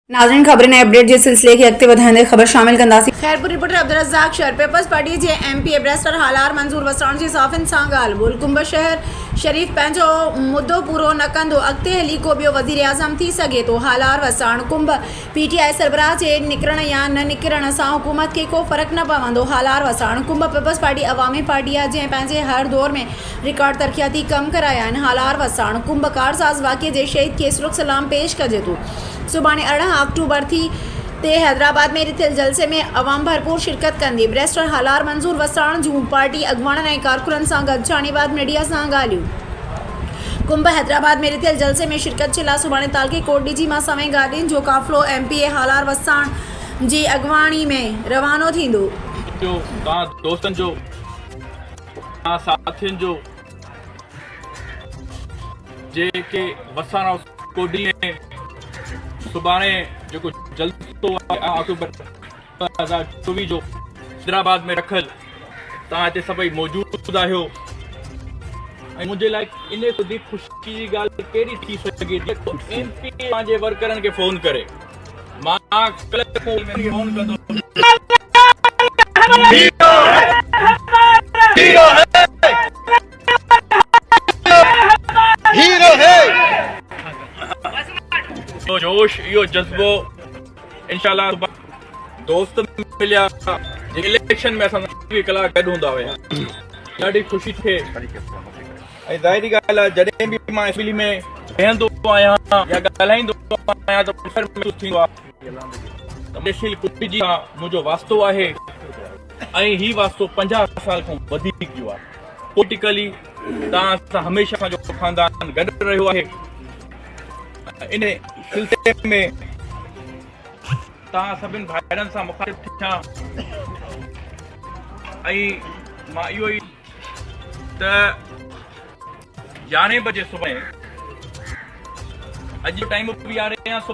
नाज़रीन खबरें नए अपडेट जे सिलसिले की अॻिते वधाईंदे ख़बर शामिल कंदासीं। खैरपुर रिपोर्टर अब्दुल रज़ाक शहर पीपल्स पार्टी जे MP एब्रेस्टर हालार मंजूर वसण जी साफ़िन सां ॻाल्हि। बुल कुंभ शहर शरीफ़ पंहिंजो मुद्दो पूरो न कंदो अॻिते हली को ॿियो वज़ीर आज़म थी सघे थो। हालार वसण कुंभ PTI सरबराह जे निकिरण या न निकिरण सां हुकूमत खे को फ़र्क़ु न पवंदो। हालार वसण कुंभ पीपल्स पार्टी अवामी पार्टी आहे जंहिं पंहिंजे हर दौर में रिकॉर्ड तरक़ियाती कम कराया आहिनि। हालार वसण कुंभ कारसाज़ वाक़िए जे शहीद खे सुरुख सलाम पेश कजे थो। सुभाणे 18 अक्टूबर ते हैदराबाद में रिथियल जलसे में अवाम भरपूर शिरकत कंदी। ब्रेस्टर हालार मंजूर वसण जूं पार्टी अॻुवाणनि ऐं कारकुननि सां गॾु शानीबाद मीडिया सां ॻाल्हियूं। कुंभ हैदराबाद में रिथियल जलसे में शिरकत जे लाइ सुभाणे तालके कोट DG मां सवें गाॾियुनि जो काफ़िलो MPA हालार वसण जी अॻुवाणी में रवानो थींदो। दोस्तनि जो साथियुनि जो जेके वसण कोडी में सुभाणे जेको जलसो अक्टूबर 2024 जो हैदराबाद में रखल तव्हां हिते सभई मौजूदु आहियो ऐं मुंहिंजे लाइ इन ख़ुदि ख़ुशी जी ॻाल्हि कहिड़ी थी सघे थी। MP पंहिंजे वर्करनि खे फ़ोन करे मां कल्ह फ़ोन कंदो जोश इहो जज़्बो इंशाल्लाह दोस्त मिलिया इलेक्शन में असां 2 कलाक गॾु हूंदा हुया। ॾाढी ख़ुशी थिए ऐं ज़ाहिरी ॻाल्हि आहे जॾहिं बि मां असेंबली में वेहंदो आहियां या ॻाल्हाईंदो आहियां त महसूसु थींदो आहे त कुटी जी मुंहिंजो वास्तो आहे ऐं ही वास्तो 50 साल खां वधीक जो आहे। पोलिटिकली तव्हां सां हमेशह असांजो ख़ानदान गॾु रहियो आहे। इन सिलसिले में तव्हां सभिनि भाइरनि सां मुखातिब थिया ऐं मां इहो ई त 11 बजे सुबुह अॼु टाइम बि यारहें